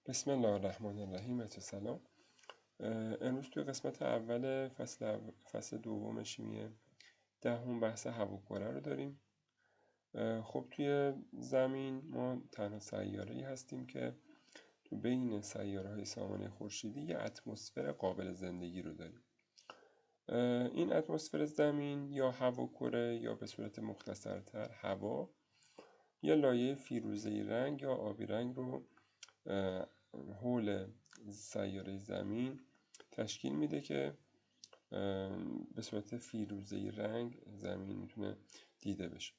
بسم الله الرحمن الرحیم. سلام. امروز توی قسمت اول فصل دوم شیمی دهم بحث هواکره رو داریم. خب توی زمین ما تنها سیاره‌ای هستیم که تو بین سیاره‌های سامانه خورشیدی یه اتمسفر قابل زندگی رو داریم. این اتمسفر زمین یا هواکره یا به صورت مختصرتر هوا یه لایه فیروزه‌ای رنگ یا آبی رنگ رو حول سیاره زمین تشکیل میده که به صورت فیروزه‌ای رنگ زمین میتونه دیده بشه.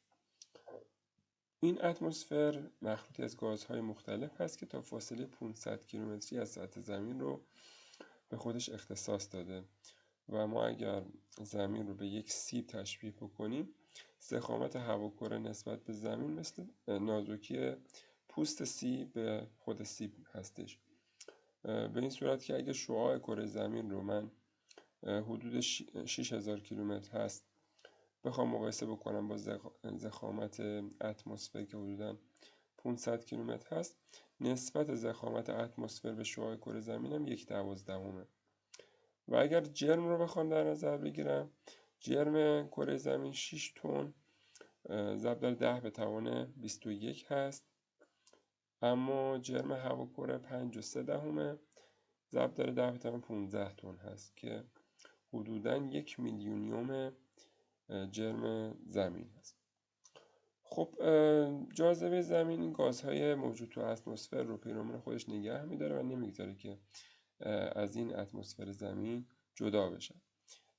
این اتمسفر مخلوطی از گازهای مختلف هست که تا فاصله 500 کیلومتری از سطح زمین رو به خودش اختصاص داده و ما اگر زمین رو به یک سیب تشبیه بکنیم، ضخامت هواکره نسبت به زمین مثل نازکی پوست سیب به خود سیب هستش. به این صورت که اگه شعاع کره زمین رو من حدود 6000 کیلومتر هست بخوام مقایسه بکنم با ضخامت اتمسفر که حدودا 500 کیلومتر هست، نسبت ضخامت اتمسفر به شعاع کره زمین هم 1/12. و اگر جرم رو بخوام در نظر بگیرم، جرم کره زمین 6 تن ضرب در 10 به توان 21 هست، اما جرم هواکره 5.3 ضرب در 10 به توان 15 تن هست که حدوداً 1 میلیونیوم جرم زمین هست. خب جاذبه زمین این گازهای موجود تو اتمسفر رو پیرامون خودش نگه میداره و نمیگذاره که از این اتمسفر زمین جدا بشن.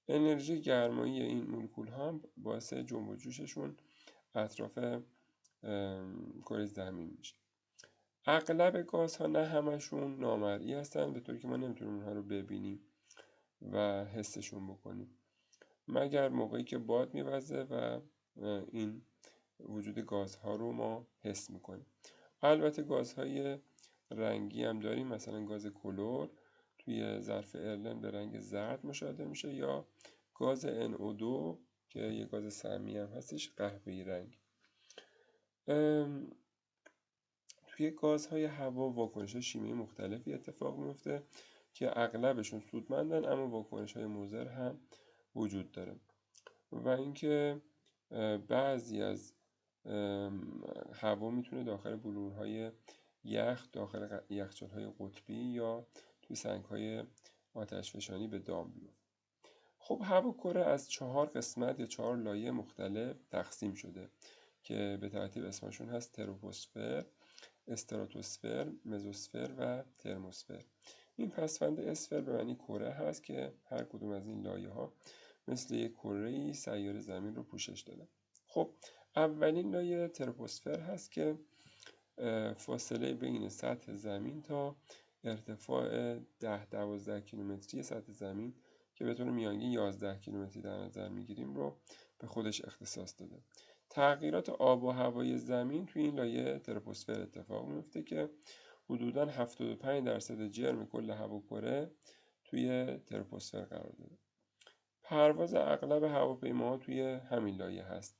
انرژی گرمایی این مولکول ها هم باعث جنب و جوششون اطراف کره زمین میشه. اغلب گازها، نه همشون، نامرئی هستن، به طوری که ما نمیتونیم اونها رو ببینیم و حسشون بکنیم مگر موقعی که باد میوزه و این وجود گازها رو ما حس میکنیم. البته گازهای رنگی هم داریم، مثلا گاز کلور توی ظرف ارلن به رنگ زرد مشاهده میشه، یا گاز NO2 که یه گاز سمی هم هستش قهوه‌ای رنگ. توی گازهای هوا واکنش‌های شیمیایی مختلفی اتفاق میفته که اغلبشون سودمندن، اما واکنش‌های مضر هم وجود داره. و اینکه بعضی از هوا میتونه داخل بلورهای یخ، داخل یخچال‌های قطبی یا توی سنگ‌های آتشفشانی به دام بیفته. خب هواکره از 4 قسمت یا 4 لایه مختلف تقسیم شده که به ترتیب اسمشون هست: تروپوسفر، استراتوسفر، مزوسفر و ترموسفر. این پسوند اسفر به معنی کره هست که هر کدوم از این لایه ها مثل یک کره‌ای سیاره زمین رو پوشش دادن. خب اولین لایه تروپوسفر هست که فاصله بین سطح زمین تا ارتفاع 10-12 کیلومتری سطح زمین که به طور میانگین 11 کیلومتری در نظر میگیریم رو به خودش اختصاص داده. تغییرات آب و هوای زمین توی این لایه تروپوسفر اتفاق میفته که حدوداً 75% جرم کل هواکره توی تروپوسفر قرار داره. پرواز اغلب هواپیماها توی همین لایه هست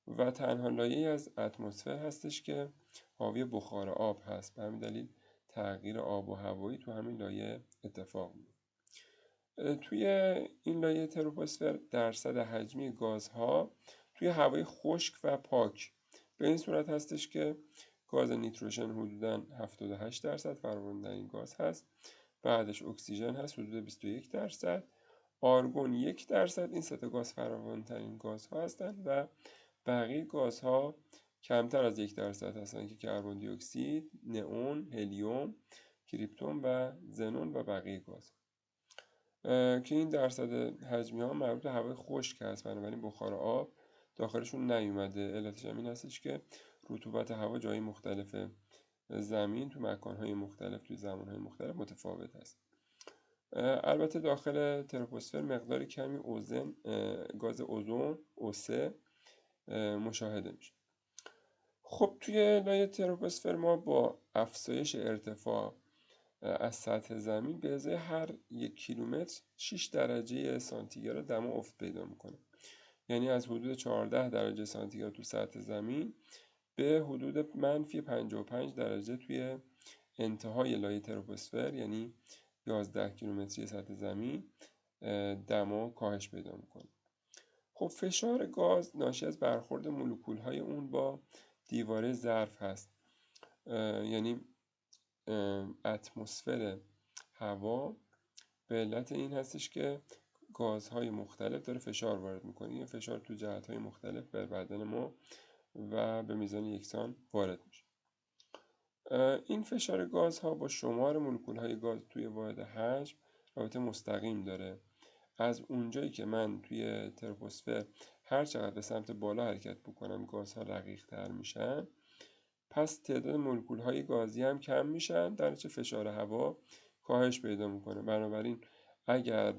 و تنها لایه از اتمسفر هستش که حاوی بخار آب هست. به همین دلیل تغییر آب و هوایی تو همین لایه اتفاق میفته. توی این لایه تروپوسفر درصد حجمی گازها توی هوای خشک و پاک به این صورت هستش که گاز نیتروژن حدوداً 78% فراوان‌ترین گاز هست، بعدش اکسیژن هست حدود 21%، آرگون 1%. این سه تا گاز فراوان‌ترین گازها هستند و بقیه گازها کمتر از 1% هستند که کربن دی اکسید، نئون، هلیوم، کریپتون و ژنون و بقیه گاز که این درصد حجمی ها مربوط به هوای خشک هست، بنابراین بخار آب داخلشون نیومده. علتش این هستش که رطوبت هوا جای مختلف زمین تو مکانهای مختلف توی زمانهای مختلف متفاوت هست. البته داخل تروپوسفر مقدار کمی گاز اوزون O3 مشاهده میشه. خب توی لایه تروپوسفر ما با افزایش ارتفاع از سطح زمین به ازای هر 1 کیلومتر 6 درجه سانتیگراد دما افت پیدا میکنه. یعنی از حدود 14 درجه سانتیگراد تو سطح زمین به حدود -55 درجه توی انتهای لایه تروپوسفر یعنی 11 کیلومتری سطح زمین دما کاهش پیدا میکنه. خب فشار گاز ناشی از برخورد مولکول‌های اون با دیواره ظرف هست، یعنی اتمسفر هوا به علت این هستش که گازهای مختلف داره فشار وارد میکنه. این فشار تو جهت‌های مختلف به بدن ما و به میزان یکسان وارد میشه. این فشار گازها با شمار مولکول‌های گاز توی واحد حجم رابطه مستقیم داره. از اونجایی که من توی تروپوسفر هر چقدر به سمت بالا حرکت بکنم گازها رقیق‌تر میشن، پس تعداد مولکول‌های گازی هم کم میشن، در نتیجه فشار هوا کاهش پیدا میکنه. بنابراین اگر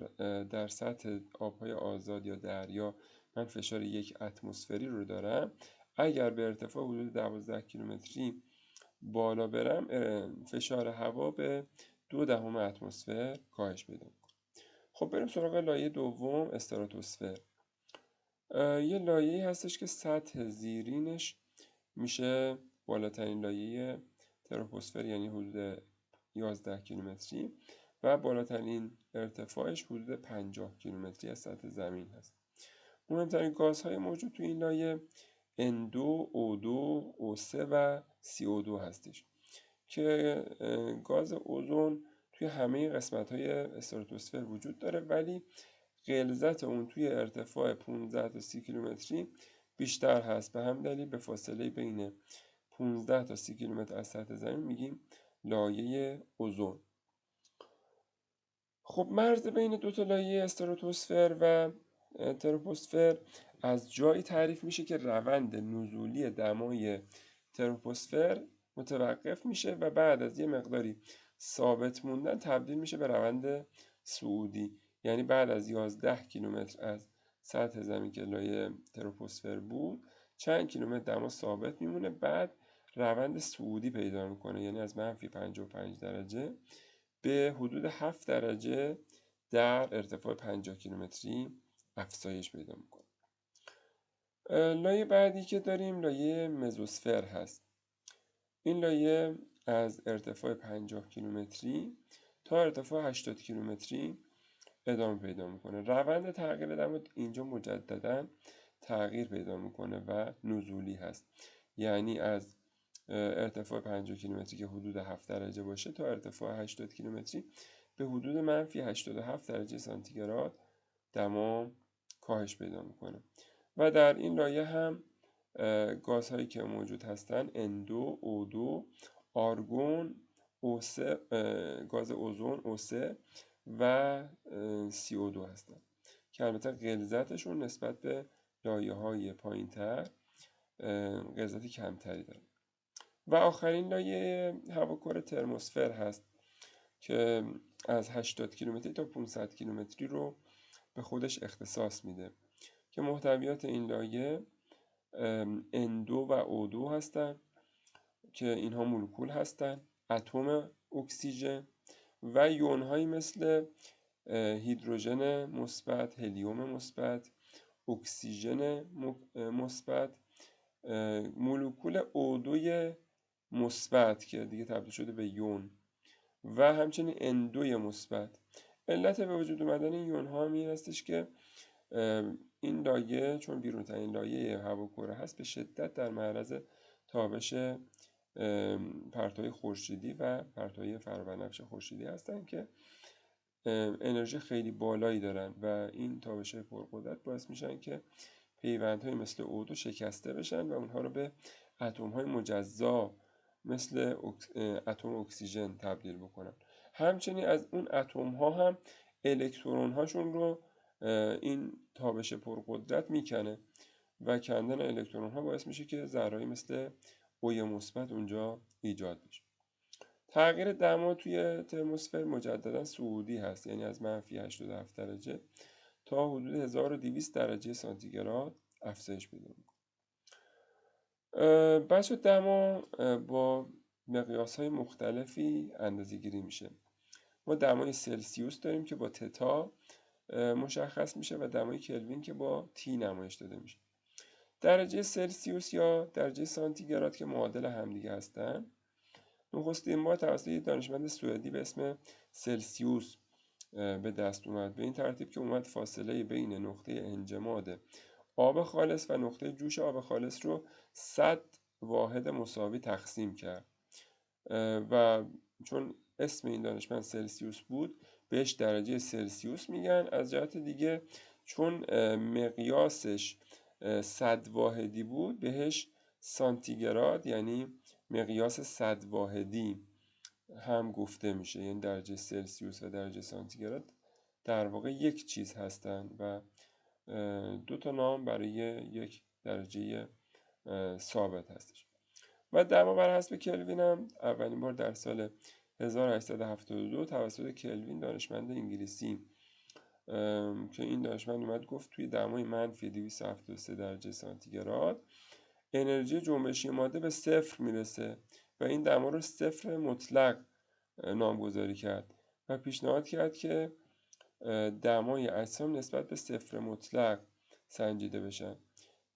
در سطح آبهای آزاد یا دریا من فشار 1 اتمسفری رو دارم، اگر به ارتفاع حدود 12 کیلومتری بالا برم فشار هوا به 0.2 اتمسفر کاهش پیدا میکنه. خب بریم سراغ لایه دوم، استراتوسفر. یه لایه‌ای هستش که سطح زیرینش میشه بالاترین لایه تروپوسفر یعنی حدود 11 کیلومتری و بالاترین ارتفاعش حدود 50 کیلومتری از سطح زمین هست. مهمترین گازهای موجود تو این لایه N2, O2, O3 و CO2 هستش که گاز اوزون توی همه قسمت‌های استراتوسفر وجود داره، ولی غلظت اون توی ارتفاع 15 تا 30 کیلومتری بیشتر هست. به هم دلیل به فاصله بین 15 تا 30 کیلومتر از سطح زمین میگیم لایه اوزون. خب مرز بین دو تا لایه استراتوسفر و تروپوسفر از جایی تعریف میشه که روند نزولی دمای تروپوسفر متوقف میشه و بعد از یه مقداری ثابت موندن تبدیل میشه به روند صعودی. یعنی بعد از 11 کیلومتر از سطح زمین که لایه تروپوسفر بود چند کیلومتر دما ثابت میمونه، بعد روند صعودی پیدا میکنه، یعنی از منفی 55 درجه به حدود 7 درجه در ارتفاع 50 کیلومتری افزایش پیدا میکنه. لایه بعدی که داریم لایه مزوسفر هست. این لایه از ارتفاع 50 کیلومتری تا ارتفاع 80 کیلومتری ادامه پیدا میکنه. روند تغییر دما اینجا مجددا تغییر پیدا میکنه و نزولی هست، یعنی از ارتفاع 50 کیلومتری که حدود 7 درجه باشه تا ارتفاع 80 کیلومتری به حدود منفی 87 درجه سانتیگراد دما کاهش پیدا میکنه. و در این لایه هم گازهایی که موجود هستن N2, O2, آرگون، O3 گاز اوزون O3 و CO2 هستن که البته غلظتشون نسبت به لایه های پایین تر غلظت کمتری داره. و آخرین لایه هواکره ترموسفر هست که از 80 کیلومتری تا 500 کیلومتری رو به خودش اختصاص میده که محتویات این لایه N2 و O2 هستن که اینها مولکول هستن، اتم اکسیژن و یون‌هایی مثل هیدروژن مثبت، هلیوم مثبت، اکسیژن مثبت، مولکول O2 مثبت که دیگه تبدیل شده به یون و همچنین N2 مثبت. علت به وجود اومدن این یون ها این هستش که این لایه چون بیرونترین لایه هواکره هست به شدت در معرض تابش پرتوهای خورشیدی و پرتوهای فرابنفش خورشیدی هستن که انرژی خیلی بالایی دارن و این تابش‌های پرقدرت باعث میشن که پیوندهای مثل O2 شکسته بشن و اونها رو به اتم‌های مجزا مثل اتم اکسیژن تبدیل بکنن. همچنین از اون اتم‌ها هم الکترون هاشون رو این تابش پرقدرت میکنه و کندن الکترون ها باعث میشه که ذره‌ای مثل اوی مثبت اونجا ایجاد بشه. تغییر دما توی ترموسفر مجددا صعودی هست، یعنی از منفی 87 درجه تا حدود 1200 درجه سانتیگراد افزایش پیدا میکنه. بچه دما با مقیاس های مختلفی اندازه گیری میشه. ما دمای سلسیوس داریم که با تتا مشخص میشه و دمای کلوین که با تی نمایش داده میشه. درجه سلسیوس یا درجه سانتیگراد که معادل همدیگه هستن نخستین بار توسط یک دانشمند سوئدی به اسم سلسیوس به دست اومد، به این ترتیب که اومد فاصله بین نقطه انجماد آب خالص و نقطه جوش آب خالص رو 100 واحد مساوی تقسیم کرد و چون اسم این دانشمند سلسیوس بود بهش درجه سلسیوس میگن. از جهت دیگه چون مقیاسش 100 واحدی بود بهش سانتیگراد یعنی مقیاس 100 واحدی هم گفته میشه، یعنی درجه سلسیوس و درجه سانتیگراد در واقع یک چیز هستند و دو تا نام برای یک درجه ثابت هستش. و دما بر حسب کلوین هم اولین بار در سال 1872 توسط کلوین دانشمند انگلیسی که این دانشمند اومد گفت توی دمای منفی 273 درجه سانتیگراد انرژی جنبشی ماده به صفر میرسه و این دما رو صفر مطلق نامگذاری کرد و پیشنهاد کرد که دمای اجسام نسبت به صفر مطلق سنجیده بشن.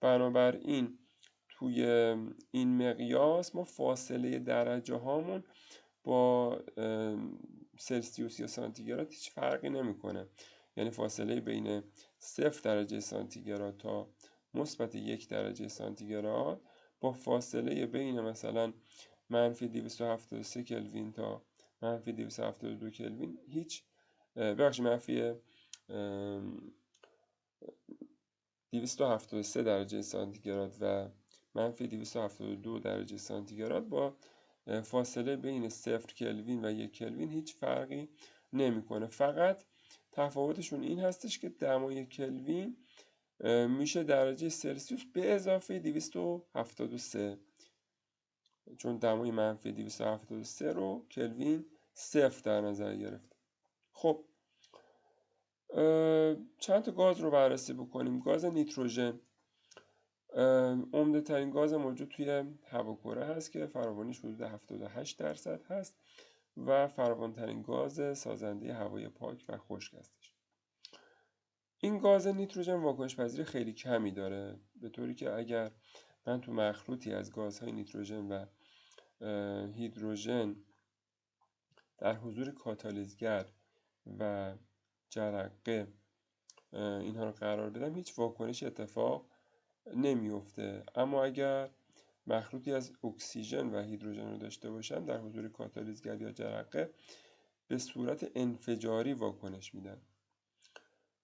بنابراین توی این مقیاس ما فاصله درجه هامون با سلسیوس یا سانتیگراد هیچ فرقی نمیکنه، یعنی فاصله بین 0 درجه سانتیگراد تا مثبت 1 درجه سانتیگراد با فاصله بین مثلا منفی 273 کلوین تا منفی 272 کلوین هیچ منفی 273 درجه سانتیگراد و منفی 272 درجه سانتیگراد با فاصله بین 0 کلوین و 1 کلوین هیچ فرقی نمیکنه. فقط تفاوتشون این هستش که دمای کلوین میشه درجه سلسیوس به اضافه 273 چون دمای منفی 273 رو کلوین 0 در نظر گرفت. خب چند تا گاز رو بررسی بکنیم. گاز نیتروژن عمده ترین گاز موجود توی هواکره هست که فراوانیش حدود 78 درصد هست و فراوان ترین گاز سازنده هوای پاک و خشک هستش. این گاز نیتروژن واکنش پذیری خیلی کمی داره، به طوری که اگر من تو مخلوطی از گازهای نیتروژن و هیدروژن در حضور کاتالیزگر و جرقه اینها رو قرار بدم هیچ واکنش اتفاق نمیفته. اما اگر مخلوطی از اکسیژن و هیدروژن رو داشته باشم در حضور کاتالیزگر یا جرقه به صورت انفجاری واکنش میدن.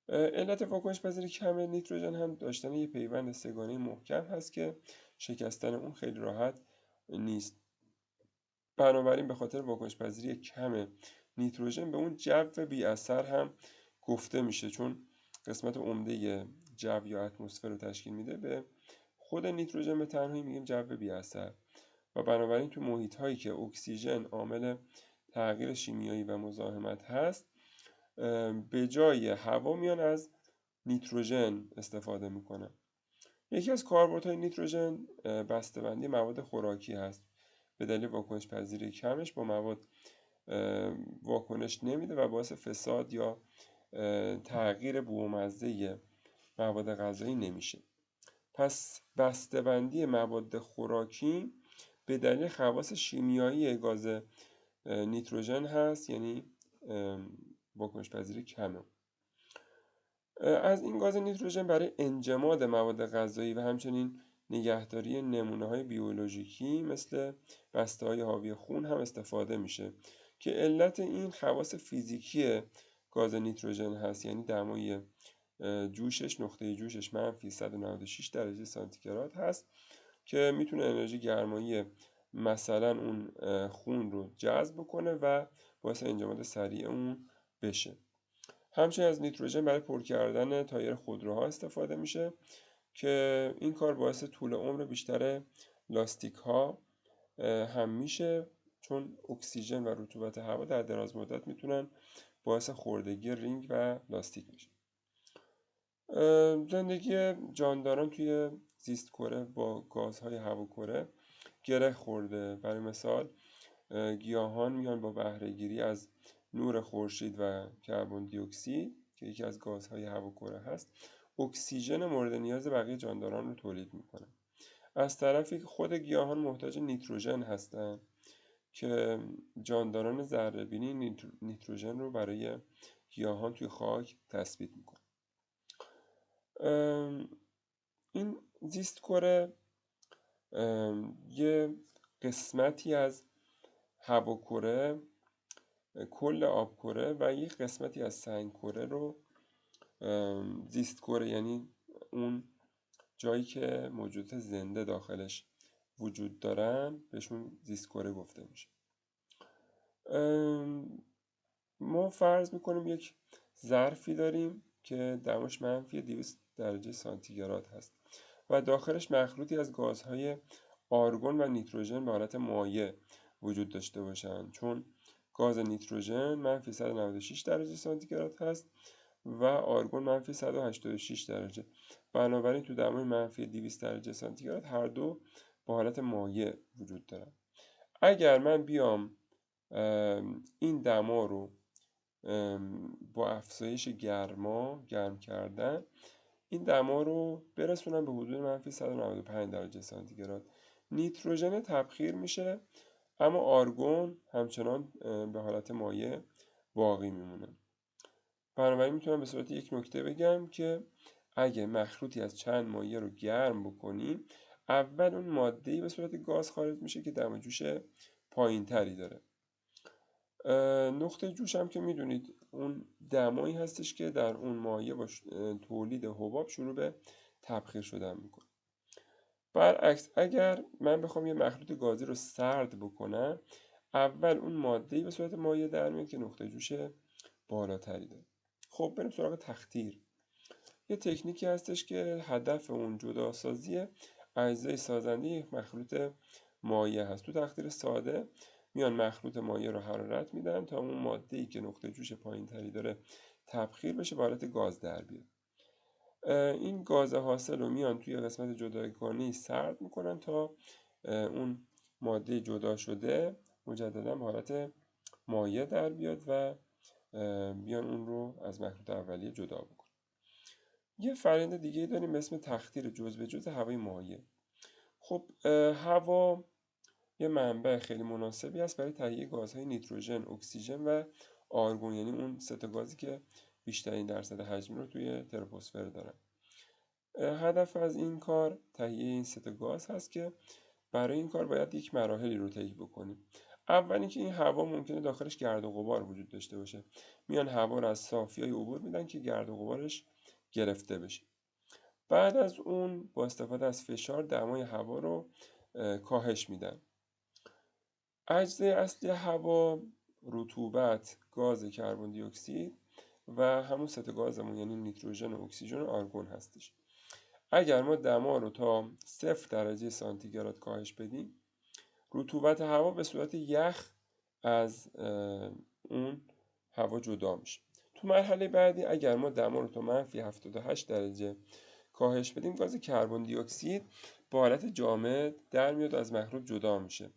علت واکنش پذیری کم نیتروژن هم داشتن یه پیوند سه‌گانه محکم هست که شکستن اون خیلی راحت نیست. بنابراین به خاطر واکنش پذیری کم نیتروژن به اون جو بی اثر هم گفته میشه، چون قسمت عمده جو یا اتمسفر رو تشکیل میده. به خود نیتروژن به تنهایی میگیم جو بی اثر و بنابراین تو محیط هایی که اکسیژن عامل تغییر شیمیایی و مزاحمت هست به جای هوا میان از نیتروژن استفاده میکنن. یکی از کاربردهای نیتروژن بسته‌بندی مواد خوراکی هست. به دلیل واکنش پذیری کمش با مواد واکنش نمیده و باعث فساد یا تغییر بو و مزه مواد غذایی نمیشه. پس بسته‌بندی مواد خوراکی به دلیل خواص شیمیایی گاز نیتروژن هست، یعنی واکنش پذیری کمه. از این گاز نیتروژن برای انجماد مواد غذایی و همچنین نگهداری نمونه‌های بیولوژیکی مثل بسته‌های حاوی خون هم استفاده میشه که علت این خواص فیزیکی گاز نیتروژن هست، یعنی دمای جوشش نقطه جوشش منفی 196 درجه سانتیگراد هست که میتونه انرژی گرمایی مثلا اون خون رو جذب کنه و باعث انجماد سریع اون بشه. همچنین از نیتروژن برای پر کردن تایر خودروها استفاده میشه که این کار باعث طول عمر بیشتر لاستیک ها هم میشه، چون اکسیژن و رطوبت هوا در دراز مدت میتونن باعث خوردگی رینگ و لاستیک میشه. زندگی جانداران توی زیست کره با گازهای هواکره گره خورده. برای مثال گیاهان میان با بهره گیری از نور خورشید و کربن دی اکسید که یکی از گازهای هواکره هست اکسیژن مورد نیاز بقیه جانداران رو تولید میکنن. از طرفی خود گیاهان محتاج نیتروژن هستند که جانداران ذره‌بینی نیتروژن رو برای گیاهان توی خاک تثبیت میکنه. این زیست کره یه قسمتی از هواکره، کل آبکره و یک قسمتی از سنگکره رو زیست کره، یعنی اون جایی که موجودات زنده داخلش وجود دارن بهشون زیست کره گفته میشه. ما فرض میکنیم یک ظرفی داریم که دماش منفی 200 درجه سانتیگراد هست و داخلش مخلوطی از گازهای آرگون و نیتروژن به حالت مایع وجود داشته باشند، چون گاز نیتروژن منفی 196 درجه سانتیگراد هست و آرگون منفی 186 درجه. بنابراین تو دمای منفی 200 درجه سانتیگراد هر دو به حالت مایع وجود دارن. اگر من بیام این دما رو با افزایش گرم کردن این دما رو برسونم به حدود منفی 195 درجه سانتیگراد، نیتروژن تبخیر میشه اما آرگون همچنان به حالت مایع باقی میمونه. بنابراین میتونم به صورت یک نکته بگم که اگه مخلوطی از چند مایع رو گرم بکنیم، اول اون ماده‌ای به صورت گاز خارج میشه که دم جوش پایین تری داره. نقطه جوش هم که میدونید اون دمایی هستش که در اون مایع با تولید حباب شروع به تبخیر شدن میکنه. برعکس اگر من بخوام یه مخلوط گازی رو سرد بکنم، اول اون ماده‌ای به صورت مایع در میاد که نقطه جوش بالاتری داره. خب بریم سراغ تخدیر. یه تکنیکی هستش که هدف اون جداسازی اجزای سازنده یک مخلوط مایع هست. تو تخدیر ساده میان مخلوط مایع رو حرارت میدن تا اون ماده‌ای که نقطه جوش پایین تری داره تبخیر بشه، به حالت گاز در بیاد. این گاز حاصل رو میان توی قسمت جداگانه‌ای سرد میکنن تا اون ماده جدا شده مجددا به حالت مایع در بیاد و بیان اون رو از مخلوط اولیه جدا بکنن. یه فرآیند دیگه داریم به اسم تخدیر جزء به جزء هوای مایع. خب هوا یه منبع خیلی مناسبی است برای تهیه گازهای نیتروژن، اکسیژن و آرگون، یعنی اون سه تا گازی که بیشترین درصد حجم رو توی تروپوسفر دارن. هدف از این کار تهیه این سه تا گاز هست که برای این کار باید یک مراحلی رو طی بکنیم. اول اینکه این هوا ممکنه داخلش گرد و غبار وجود داشته باشه. میان هوا رو از صافیای عبور میدن که گرد و غبارش گرفته بشه. بعد از اون با استفاده از فشار دمای هوا رو کاهش میدن. اجزای اصلی هوا رطوبت، گاز کربن دی اکسید و همون سه تا گازمون یعنی نیتروژن و اکسیژن و آرگون هستش. اگر ما دما رو تا 0 درجه سانتیگراد کاهش بدیم، رطوبت هوا به صورت یخ از اون هوا جدا میشه. تو مرحله بعدی اگر ما دما رو تا منفی 78 درجه کاهش بدیم، گاز کربن دی اکسید با حالت جامد در میاد و از مخلوط جدا میشه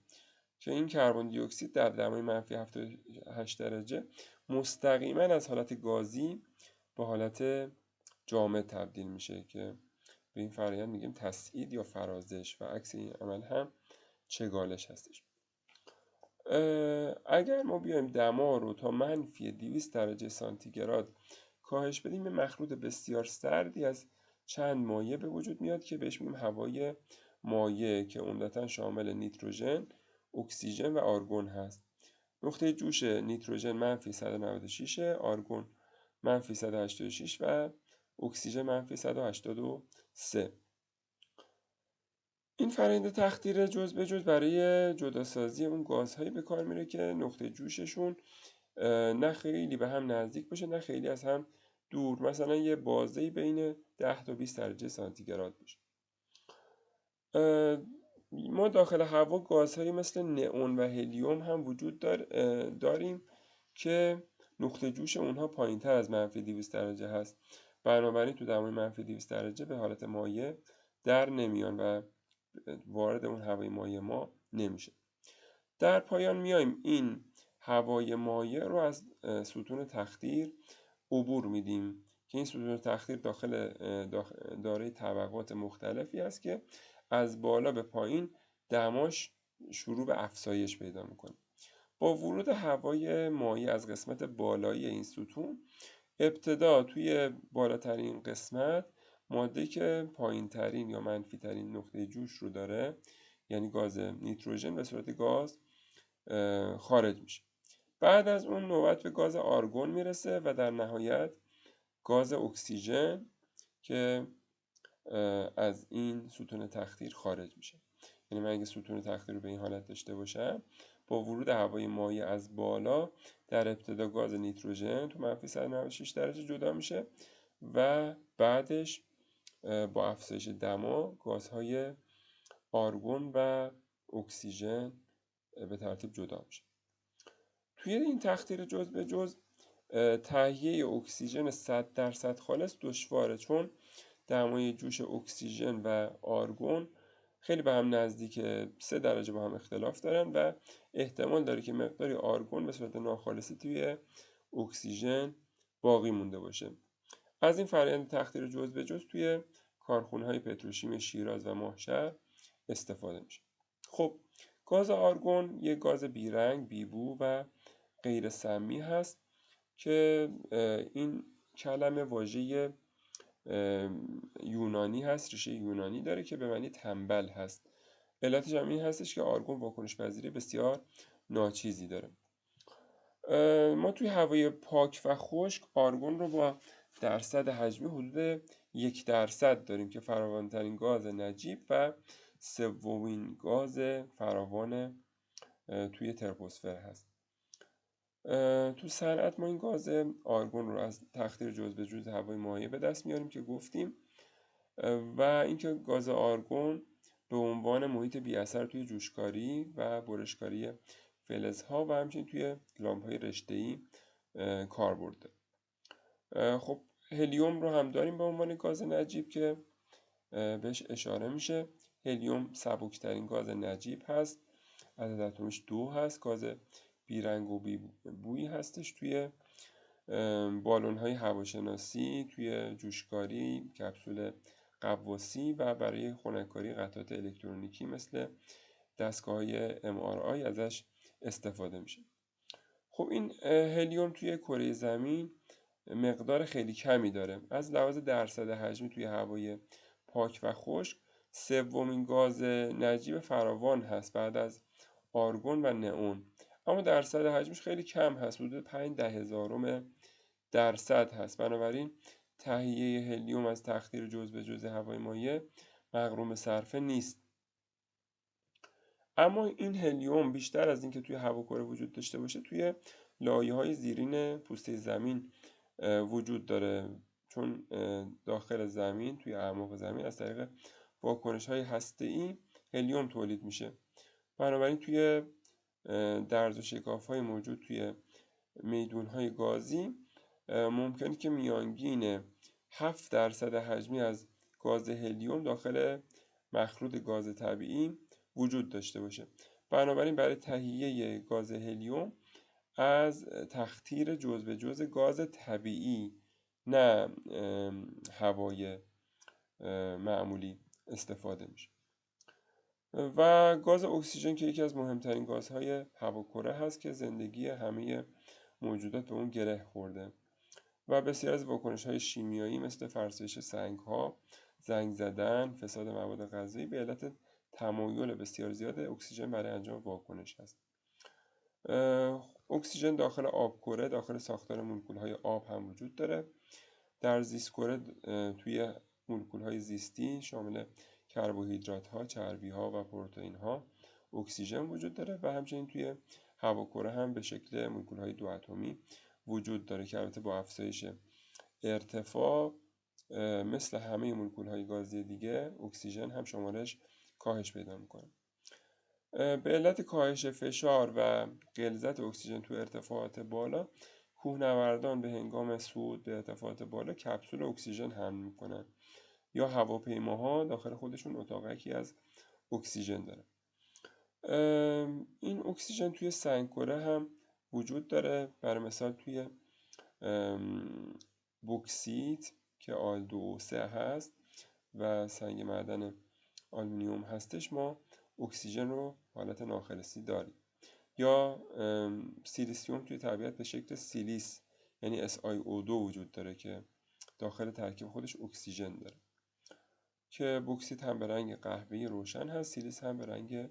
که این کربن دی اکسید در دمای منفی 78 درجه مستقیما از حالت گازی به حالت جامد تبدیل میشه که به این فرآیند میگیم تسعید یا فرازش و عکس این عمل هم چگالش هستش. اگر ما بیایم دما رو تا منفی 200 درجه سانتیگراد کاهش بدیم، به مخلوط بسیار سردی از چند مایع به وجود میاد که بهش میگیم هوای مایع که عمدتا شامل نیتروژن، اکسیژن و آرگون هست. نقطه جوش نیتروژن منفی 196، آرگون منفی 186 و اکسیژن منفی 183. این فرآیند تخدیر جزء به جزء برای جداسازی اون گازهایی به کار میره که نقطه جوششون نه خیلی به هم نزدیک باشه نه خیلی از هم دور، مثلا یه بازه‌ای بین 10 تا 20 درجه سانتیگراد باشه. ما داخل هوا گازهایی مثل نئون و هلیوم هم وجود داریم که نقطه جوش اونها پایین تر از منفی 200 درجه هست. بنابراین تو دمای منفی 200 درجه به حالت مایع در نمیان و وارد اون هوای مایع ما نمیشه. در پایان میایم این هوای مایع رو از ستون تخدیر عبور میدیم که این ستون تخدیر دارای طبقات مختلفی است که از بالا به پایین دماش شروع به افزایش پیدا میکنه. با ورود هوای مایع از قسمت بالایی این ستون، ابتدا توی بالاترین قسمت ماده که پایین ترین یا منفی ترین نقطه جوش رو داره، یعنی گاز نیتروژن، به صورت گاز خارج میشه. بعد از اون نوبت به گاز آرگون میرسه و در نهایت گاز اکسیژن که از این ستون تخدیر خارج میشه. یعنی من اگه ستون تخدیر رو به این حالت داشته باشم، با ورود هوای مایع از بالا در ابتدا گاز نیتروژن تو منفی 196 درجه جدا میشه و بعدش با افزایش دما گازهای آرگون و اکسیژن به ترتیب جدا میشه. توی این تخدیر جزء به جزء تهیه اکسیژن 100% خالص دشواره، چون دمای جوش اکسیژن و آرگون خیلی به هم نزدیکه، 3 درجه با هم اختلاف دارن و احتمال داره که مقداری آرگون به صورت ناخالصی توی اکسیژن باقی مونده باشه. از این فرآیند تخدیر جزء به جزء توی کارخونه‌های پتروشیمی شیراز و ماهشهر استفاده میشه. خب گاز آرگون یک گاز بیرنگ، بیبو و غیر سمی هست که این کلمه واژه یونانی هست، ریشه یونانی داره که به معنی تنبل هست. علتش هم این هستش که آرگون واکنش پذیری بسیار ناچیزی داره. ما توی هوای پاک و خشک آرگون رو با درصد حجمی حدود 1% داریم که فراوانترین گاز نجیب و سومین گاز فراوان توی تروپوسفر هست. تو صنعت ما این گاز آرگون رو از تخدیر جزء به جزء هوای مایع به دست میاریم که گفتیم، و اینکه گاز آرگون به عنوان محیط بی اثر توی جوشکاری و برشکاری فلزها و همچنین توی لامپ‌های رشته‌ای کاربرد داره. خب هلیوم رو هم داریم به عنوان گاز نجیب که بهش اشاره میشه. هلیوم سبکترین گاز نجیب هست، عدد اتمیش 2 هست، گاز بیرنگ و بیبویی هستش توی بالون‌های هواشناسی، توی جوشکاری، کپسول غواصی و برای خنک‌کاری قطعات الکترونیکی مثل دستگاه‌های MRI ازش استفاده میشه. خب این هلیوم توی کره زمین مقدار خیلی کمی داره. از لحاظ درصد حجمی توی هوای پاک و خشک سومین گاز نجیب فراوان هست بعد از آرگون و نئون، اما درصد حجمش خیلی کم هست، حدود 0.1% هست. بنابراین تهیه هلیوم از تخدیر جزء به جزء هوای مایع مغروم صرفه نیست. اما این هلیوم بیشتر از اینکه توی هواکره وجود داشته باشه توی لایه‌های زیرین پوسته زمین وجود داره، چون داخل زمین توی اعماق زمین از طریق واکنش‌های هسته‌ای هلیوم تولید میشه. بنابراین توی درز و شکاف‌های موجود توی میدون‌های گازی ممکنه که میانگین 7% حجمی از گاز هلیوم داخل مخروط گاز طبیعی وجود داشته باشه. بنابراین برای تهیه گاز هلیوم از تخدیر جزء به جزء گاز طبیعی، نه هوای معمولی، استفاده میشه. و گاز اکسیژن که یکی از مهمترین گازهای هواکره هست که زندگی همه موجودات به اون گره خورده و بسیار از واکنش‌های شیمیایی مثل فرسایش سنگ‌ها، زنگ زدن، فساد مواد غذایی به علت تمایل بسیار زیاد اکسیژن برای انجام واکنش هست. اکسیژن داخل آبکره، داخل ساختار مولکول‌های آب هم وجود داره. در زیستکره توی مولکول‌های زیستی شامل کربوهیدرات‌ها، چربی‌ها و پروتئین‌ها اکسیژن وجود داره و همچنین توی هواکره هم به شکل مولکول‌های 2 اتمی وجود داره که البته با افزایش ارتفاع مثل همه مولکول‌های گازی دیگه اکسیژن هم شمارش کاهش پیدا میکنه. به علت کاهش فشار و غلظت اکسیژن تو ارتفاعات بالا، کوهنوردان به هنگام صعود به ارتفاعات بالا کپسول اکسیژن حمل میکنن یا هواپیماها داخل خودشون اتاقکی از اکسیژن داره. این اکسیژن توی سنگکره هم وجود داره. برای مثال توی بوکسیت که آل2O3 هست و سنگ معدن آلومینیوم هستش ما اکسیژن رو حالت ناخالصی داریم. یا سیلیسیوم توی طبیعت به شکل سیلیس یعنی SiO2 وجود داره که داخل ترکیب خودش اکسیژن داره که بوکسیت هم به رنگ قهوه‌ای روشن هست، سیلیس هم به رنگ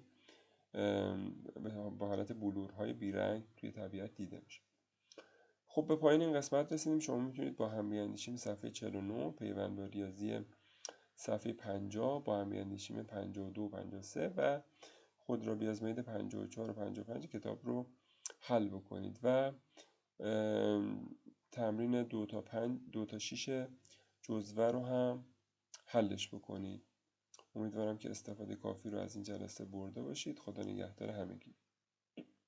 به حالت بلورهای بیرنگ توی طبیعت دیده میشه. خب به پایین این قسمت رسیدیم. شما میتونید با هم بیاندیشیم صفحه 49 پیوند با ریاضی صفحه 50 با هم بیاندیشیم 52 و 53 و خود را بیازمایید 54 و 55 کتاب رو حل بکنید و تمرین 2 تا 6 جزوه رو هم حلش بکنید. امیدوارم که استفاده کافی رو از این جلسه برده باشید. خدا نگهدار همگی.